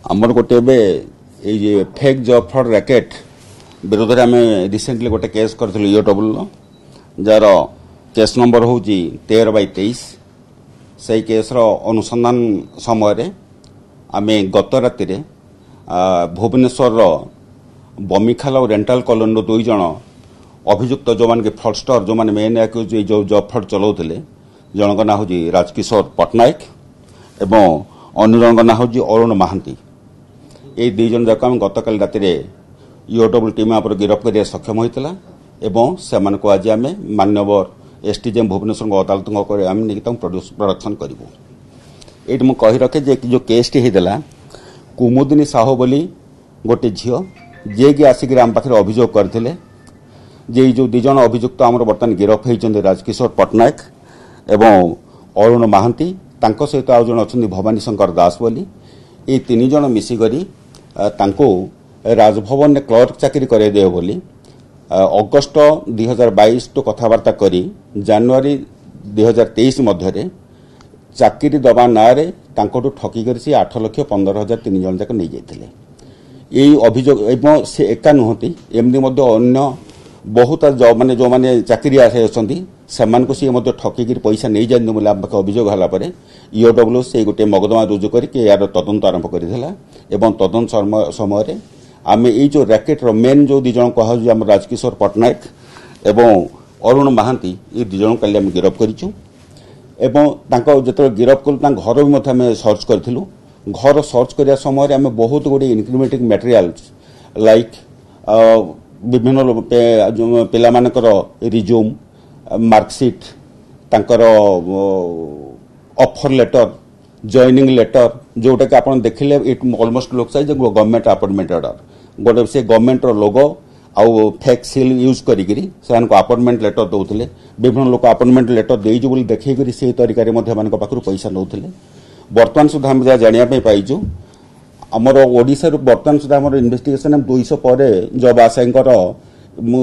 आमर गोटे fake job fraud racket विरोध में आम रिसेंटली गोटे केस करूँ ईओडब्ल्यू जार केस नंबर हूँ 13/23 से केस अनुसंधान समय आम गत राति भुवनेश्वर बमिखाल और रेंटाल कॉलोनी दुई जन अभियुक्त जो मैंने फ्रडस्टर जो मैंने मेन एक्यूज जो जॉब फ्रॉड चलाउले जनक ना हूँ राजकिशोर पट्टनायक एवं अन्य जनक ना हूँ अरुण महांती ये दुई जन जाक आम गतकाल राति ईओडब्ल्यू टीम आप गिरफ्त कर सक्षम होता एवं से आज आम माननीय एसडीजेएम भुवनेश्वर अदालत आम नहीं प्रोडक्शन करूँ ये मुझे कही रखे जो केस टी होता कुमुदिनी साहू बोली गोटे झील जे कि आसिक आम पाखे अभियोग करते जे जो दुई जन अभियुक्त आम बर्तमान गिरफ्त होती राजकिशोर पट्टनायक एवं अरुण महांती तांको सहित आउ जन अच्छा भवानी शंकर दास बोली ये तीन जन मिसिकरी राजभवन में क्लर्क चाकरी कराइदेव बोली अगस्ट 2022 तो कथबार्ता करी जनवरी 2023 मध्य चाकरी दबा ना ठकिक 8,15,000 तीन जन जाक नहीं जाते यही अभियोग से एका नुहति एमती अन्य बहुत माने जो मैंने चाकरी अच्छा सी ठकिक पैसा नहीं जाते बोले आम पाखे अभियोग है ईओडब्ल्यू से गोटे मकदमा रुजु करके यार तदंत आरंभ करथिला एवं तदंत समय आम ये जो रैकेटर मेन जो दिज कह राजकिशोर पट्टनायक एवं अरुण महांती ये दिज कल आम गिरफ्त करूँ एवं जो गिरफ्त कलु घर भी सर्च करूँ घर सर्च करने समय आम बहुत गुड़े इनक्रिमिनेटिंग मटेरियल्स लाइक विभिन्न पिलामानकर रिज्यूम मार्कशीट तांकर ऑफर लेटर जॉइनिंग लेटर जोटा कि आप देखिले it almost looks like government appointment order गोटे से गवर्नमेंट लोगो आउ फेक सील यूज करी अपॉइंटमेंट लेटर दौले विभिन्न लोक अपॉइंटमेंट लेटर देजु बोली देखिक से तरीके पाखु पैसा नौले बर्तमान सुधा आम जहाँ जानापी पाइचु आमर ओडिशा बर्तमान सुधा आम इन्वेस्टिगेशन 200 पर जब आशायींकर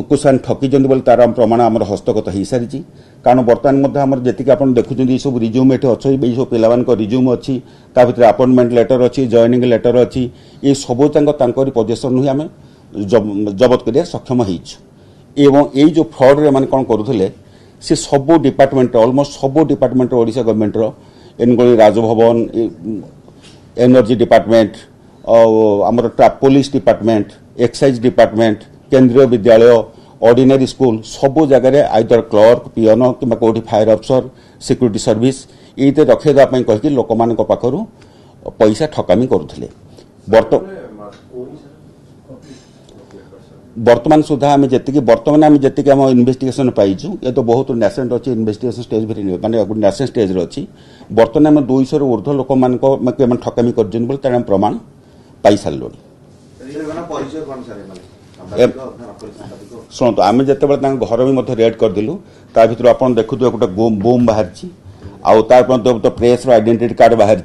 कुछ ठकी बोले तार प्रमाण आम हस्तगत हो सारी कारण बर्तमान जी आप देखुं सब रिज्यूम ये अच्छे ये सब पिला रिज्यूम अच्छी भर अपॉइंटमेंट लेटर अच्छी जॉइनिंग लेटर अच्छी ये सब पोजेसन ही आम जबत कर सक्षम हों जो फ्रड रे कौन करुले सी सब डिपार्टमेंट ऑलमोस्ट सब डिपार्टमेंट ओडिशा गवर्नमेंट एनगोली राजभवन एनर्जी डिपार्टमेंट आमर police department excise department Kendriya Vidyalaya ordinary school सबू जगह आइदर क्लर्क पियन कि कौटी फायर अफसर सिक्यूरीटी सर्विस ये रखा कहीकि लोक मान पाखु पैसा ठकामी करुले बर्तमान सुधा आम जी बर्तमान आम जी आम इन्वेस्टिगेशन पाइचु ये तो बहुत नासेंट अच्छी इन्वेस्टिगेशन स्टेज माने नासेंट स्टेज अच्छी बर्तमान आम 200 ऊर्ध्व लोक मान ठकामी कर प्रमाण पाई सारू शुणु आम जिते घर भी रेड करदेलु ता भर आप देखु गोटे बूम बाहर प्रेस आइडेंटिटी कार्ड बाहर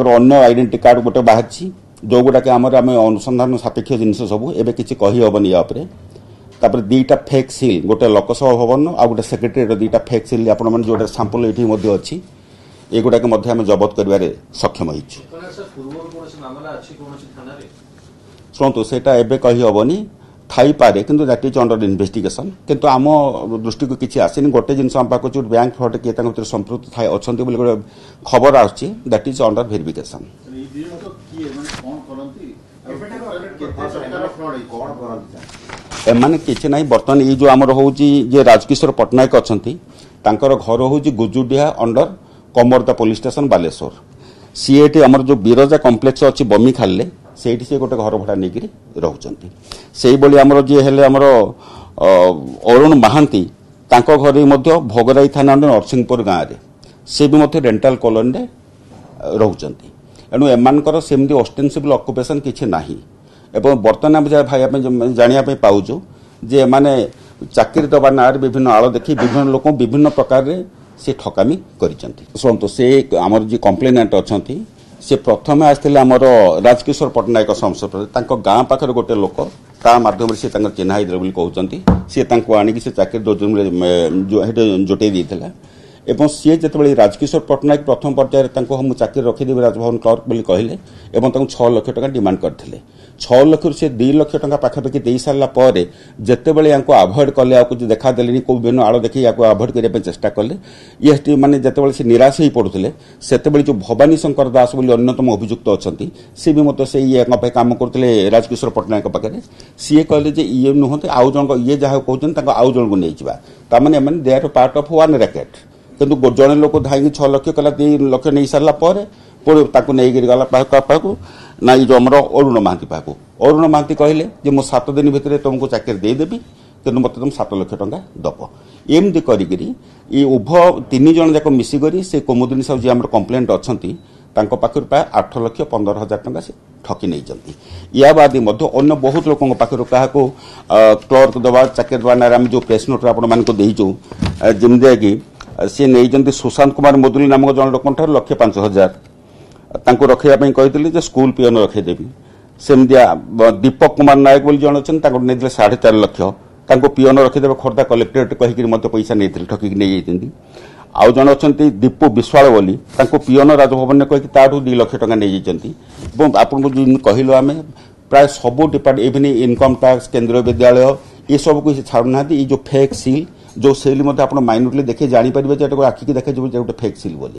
अन्य आइडेंटिटी कार्ड गोटे बाहर जो गुड़ाक आम अनुसंधान सापेक्ष जिनस सब एवं किसी कहीहबनी यापर दुईटा फेक सिल गोटे लोकसभा भवन आ गोटे सेक्रेटेरिएट दुईटा फेक सिल आप जो सांपल ये अच्छी ये गुड़ाक जबत कर सक्षम शुणु से कहीहबनी थी पारे किंतु दैट इज अंडर इन्वेस्टिगेशन किंतु आम दृष्टि को किसी आसनी गोटे जिन आम पाक बैंक फ्रड किए संपृक्त अच्छा गोटे खबर आसी दैट इज अंडर वेरिफिकेशन एमाने किसी ना बर्तमान ये जो आमर हूँ राजकिशोर पट्टनायक अच्छा घर हूँ गुजुडिया under Kamarda police station Baleswar सीएटी आमर जो बिरजा कम्प्लेक्स अच्छी बमिखाल से गोटे घर भड़ा नहीं रोचे से आमर जी आमर अरुण महांती घर भोगराई थाना अंडर नरसिंहपुर गाँव में से भी रेंटाल कॉलोनी रोचे एणु एमानकर सेमती ऑस्टेंसिबल ऑक्युपेशन किसी ना एवं बर्तमान आम भाई जानापी पाऊँ जे माने चाकरी दबा ना विभिन्न आड़ देखी विभिन्न लोक विभिन्न प्रकार से ठकामी कर से आमर जी कम्प्लेनेंट अच्छा से प्रथम आसते आमर राजकिशोर पट्टनायक संसद गाँ पाखे गोटे लोक ता माध्यम से चिन्हा कहते सी आणिक से चाकरी जोटे देता एवं सी जिते राजकिशोर पट्टनायक प्रथम पर्यायर हम चाकरी रखीदेवी राजभवन क्लर्क बोली कहले एवं 6 लाख टका डिमांड करते 6 लाख से 2 लाख टका पाखापाखि दे सारापर जितेबाला या आभोड कले कुछ देखादेले कौ बेन आड़ देखिए या आभोड करने चेष्टा कले ये मैंने जिते से निराश हो पड़ुते से जो भवानी शंकर दास बोली अन्यतम अभियुक्त अच्छा सी भी मत से ये कम करते राजकिशोर पट्टनायक पाखे सी कहले ये नुहत आउ जन ये जहाँ कहते आउ जन को नहीं जाने मैंने they are part of one racket किंतु जड़े लोक धाई 6 लाख कला 2 लाख नहीं सारा नहीं गला पाक ना ये जो आम अरुण महांती पाक अरुण महांती कहले मो 7 दिन भितर तुमको चाकरी देदेवी कि मत तुम 7 लाख टका दब एमती करी उभय 3 जन जाक मिसिक से कुमुदिनी साहू जी आम कंप्लेंट अच्छा पाखर प्राय 8,15,000 टका से ठकी नहीं या बाद अन्य बहुत लोक पाखर क्या क्लर्क दवा चाकरी दवा ना जो प्रेस नोट आपको जमीक सी नहीं सुशांत कुमार मुदुली नामक जन लोक 1,05,000 रखापी कही स्कूल पियन रखीदेवी सेमतिया दीपक कुमार नायक बोली जन अच्छा नहीं 4.5 लाख पियन रखीदेवे खोर्धा कलेक्टरेट कहीकि पैसा नहीं ठकिक नहीं आउ जन अच्छा दीपू विश्वाल बोली पियन राजभवन में कहीकि 2 लाख टका नहीं आपको कहलु आम प्राय सब डिपार्टमेंट इवन इनकम टैक्स केंद्रीय विद्यालय ये सब को छाड़ना ये जो फेक सिल जो सेल आप माइन्यूटली देखिए जापर आखिक देखा गोटे फेक सिल बोली।